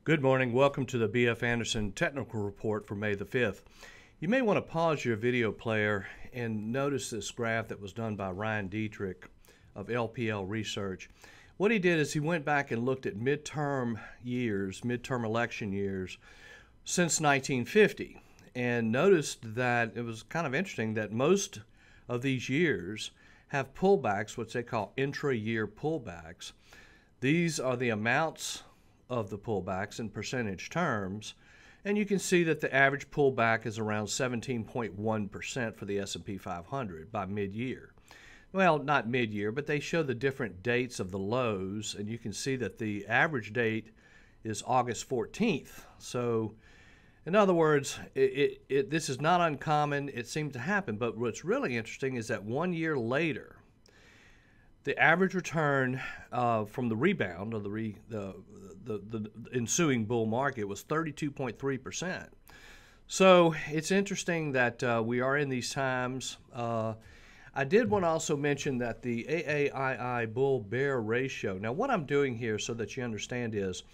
Good morning. Welcome to the B.F. Anderson Technical Report for May the 5th. You may want to pause your video player and notice this graph that was done by Ryan Dietrich of LPL Research. What he did is he went back and looked at midterm election years since 1950, and noticed that it was kind of interesting that most of these years have pullbacks, which they call intra-year pullbacks. These are the amounts of the pullbacks in percentage terms, and you can see that the average pullback is around 17.1% for the S&P 500 by mid-year. Well, not mid-year, but they show the different dates of the lows, and you can see that the average date is August 14th. So, in other words, this is not uncommon. It seems to happen, but what's really interesting is that 1 year later, the average return from the rebound, or the ensuing bull market, was 32.3%. So it's interesting that we are in these times. I did want to also mention that the AAII bull-bear ratio. Now, what I'm doing here so that you understand is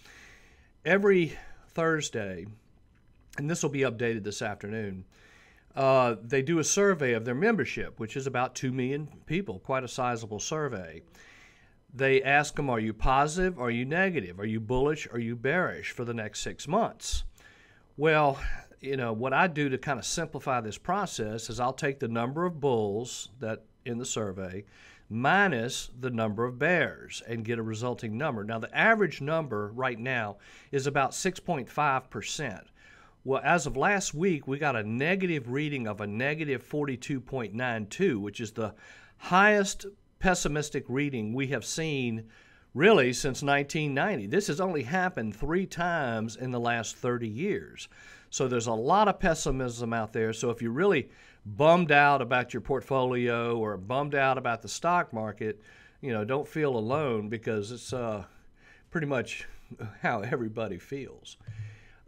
every Thursday, and this will be updated this afternoon, they do a survey of their membership, which is about 2 million people, quite a sizable survey. They ask them, are you positive, are you negative, are you bullish, are you bearish for the next 6 months? Well, you know, what I do to kind of simplify this process is I'll take the number of bulls that in the survey minus the number of bears and get a resulting number. Now, the average number right now is about 6.5%. Well, as of last week, we got a negative reading of a negative 42.92, which is the highest pessimistic reading we have seen really since 1990. This has only happened 3 times in the last 30 years. So there's a lot of pessimism out there. So if you're really bummed out about your portfolio or bummed out about the stock market, you know, don't feel alone, because it's pretty much how everybody feels.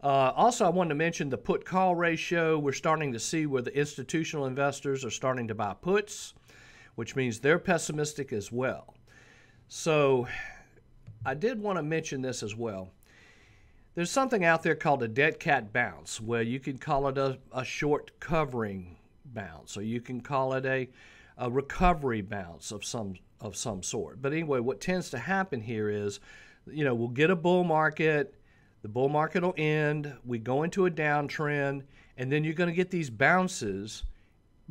Also, I wanted to mention the put-call ratio. We're starting to see where the institutional investors are starting to buy puts, which means they're pessimistic as well. So I did want to mention this as well. There's something out there called a dead cat bounce, where you can call it a short covering bounce, or you can call it a recovery bounce of some sort. But anyway, what tends to happen here is, you know, we'll get a bull market. The bull market will end, we go into a downtrend, and then you're going to get these bounces,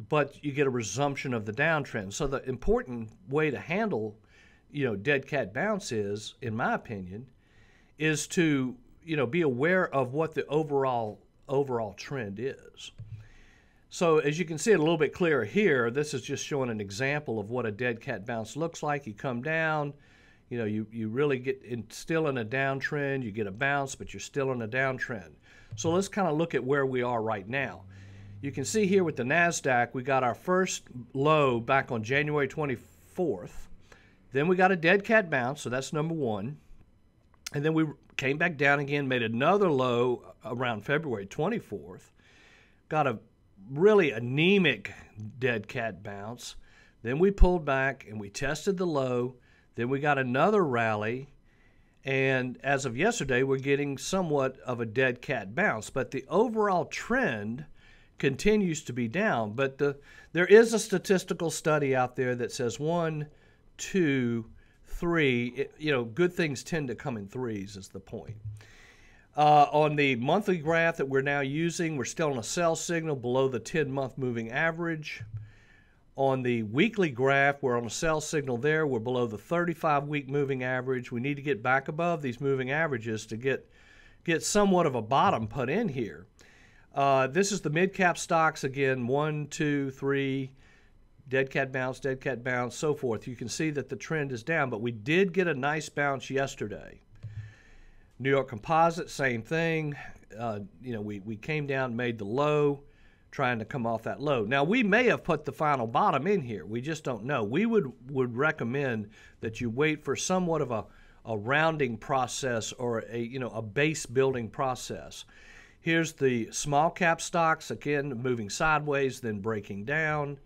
but you get a resumption of the downtrend. So the important way to handle, you know, dead cat bounce is, in my opinion, is to, you know, be aware of what the overall trend is. So as you can see it a little bit clearer here, this is just showing an example of what a dead cat bounce looks like. You come down, you know, you really get still in a downtrend, you get a bounce, but you're still in a downtrend. So let's kind of look at where we are right now. You can see here with the NASDAQ, we got our first low back on January 24th. Then we got a dead cat bounce, so that's number 1. And then we came back down again, made another low around February 24th. Got a really anemic dead cat bounce. Then we pulled back and we tested the low. Then we got another rally, and as of yesterday, we're getting somewhat of a dead cat bounce. But the overall trend continues to be down. But there is a statistical study out there that says 1, 2, 3. You know, good things tend to come in threes is the point. On the monthly graph that we're now using, we're still on a sell signal below the 10-month moving average. On the weekly graph, we're on a sell signal there. We're below the 35-week moving average. We need to get back above these moving averages to get somewhat of a bottom put in here. This is the mid-cap stocks again, 1, 2, 3, dead cat bounce, so forth. You can see that the trend is down, but we did get a nice bounce yesterday. New York Composite, same thing. You know, we came down, made the low, trying to come off that low. Now, we may have put the final bottom in here. We just don't know. We would recommend that you wait for somewhat of a rounding process, or a base building process. Here's the small cap stocks, again, moving sideways, then breaking down.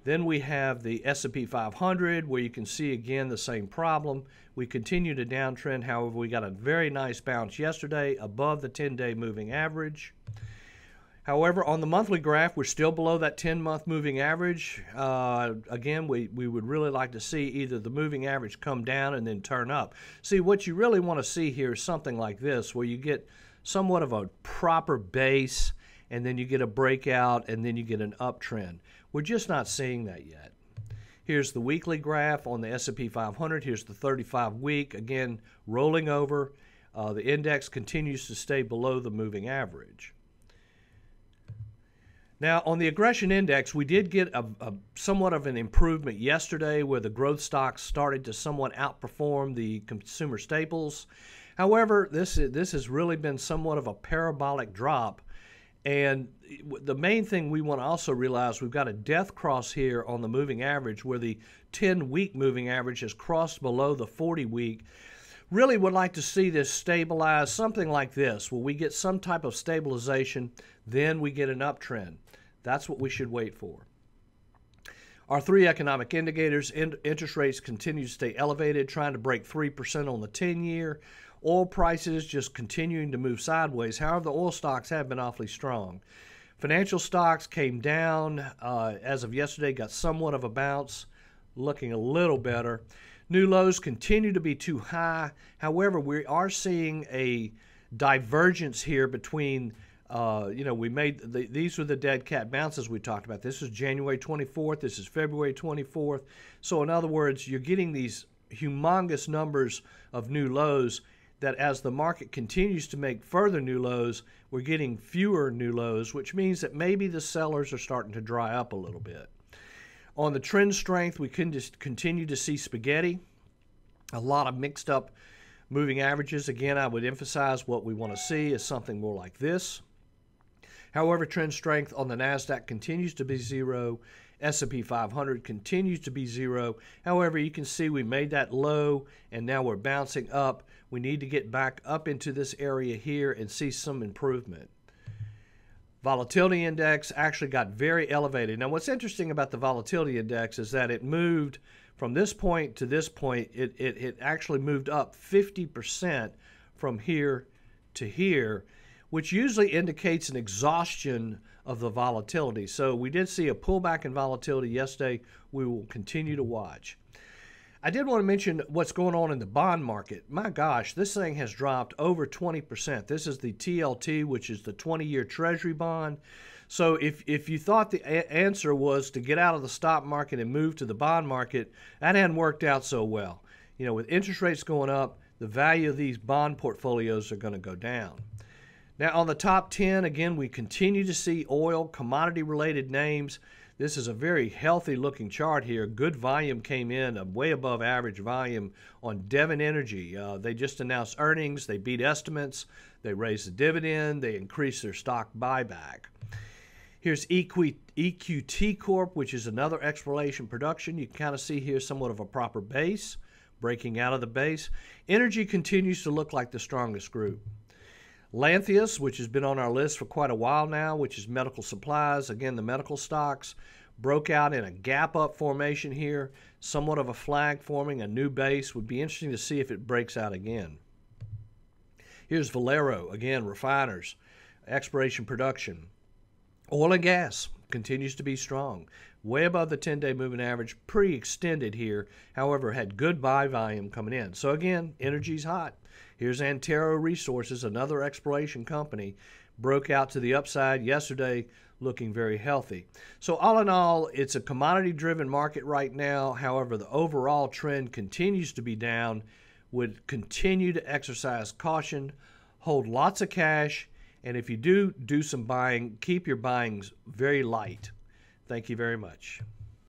Then we have the S&P 500, where you can see again the same problem. We continue to downtrend. However, we got a very nice bounce yesterday above the 10-day moving average. However, on the monthly graph, we're still below that 10-month moving average. Again, we would really like to see either the moving average come down and then turn up. See, what you really want to see here is something like this, where you get somewhat of a proper base, and then you get a breakout, and then you get an uptrend. We're just not seeing that yet. Here's the weekly graph on the S&P 500. Here's the 35-week. Again, rolling over. The index continues to stay below the moving average. Now, on the aggression index, we did get a somewhat of an improvement yesterday, where the growth stocks started to somewhat outperform the consumer staples. However, this has really been somewhat of a parabolic drop. And the main thing we want to also realize, we've got a death cross here on the moving average, where the 10-week moving average has crossed below the 40-week. Really would like to see this stabilize, something like this, where we get some type of stabilization, then we get an uptrend. That's what we should wait for. Our three economic indicators, interest rates continue to stay elevated, trying to break 3% on the 10-year. Oil prices just continuing to move sideways. However, the oil stocks have been awfully strong. Financial stocks came down as of yesterday, got somewhat of a bounce, looking a little better. New lows continue to be too high. However, we are seeing a divergence here between, these were the dead cat bounces we talked about. This is January 24th. This is February 24th. So in other words, you're getting these humongous numbers of new lows that as the market continues to make further new lows, we're getting fewer new lows, which means that maybe the sellers are starting to dry up a little bit. On the trend strength, we can just continue to see spaghetti, a lot of mixed up moving averages. Again, I would emphasize what we want to see is something more like this. However, trend strength on the NASDAQ continues to be zero. S&P 500 continues to be zero. However, you can see we made that low, and now we're bouncing up. We need to get back up into this area here and see some improvement. Volatility index actually got very elevated. Now, what's interesting about the volatility index is that it moved from this point to this point. It actually moved up 50% from here to here, which usually indicates an exhaustion of the volatility. So we did see a pullback in volatility yesterday. We will continue to watch. I did want to mention what's going on in the bond market. My gosh, this thing has dropped over 20%. This is the TLT, which is the 20-year Treasury bond. So if you thought the answer was to get out of the stock market and move to the bond market, that hadn't worked out so well. You know, with interest rates going up, the value of these bond portfolios are going to go down. Now, on the top 10, again, we continue to see oil, commodity-related names. This is a very healthy-looking chart here. Good volume came in, a way above average volume on Devon Energy. They just announced earnings. They beat estimates. They raised the dividend. They increased their stock buyback. Here's EQT Corp, which is another exploration production. You can kind of see here somewhat of a proper base, breaking out of the base. Energy continues to look like the strongest group. Lantheus, which has been on our list for quite a while now, which is medical supplies. Again, the medical stocks broke out in a gap up formation here, somewhat of a flag forming, a new base. Would be interesting to see if it breaks out again. Here's Valero, again, refiners, exploration production. Oil and gas continues to be strong, way above the 10-day moving average, pretty extended here, however, had good buy volume coming in. So again, energy's hot. Here's Antero Resources, another exploration company, broke out to the upside yesterday, looking very healthy. So all in all, it's a commodity-driven market right now. However, the overall trend continues to be down. Would continue to exercise caution, hold lots of cash, and if you do some buying, keep your buyings very light. Thank you very much.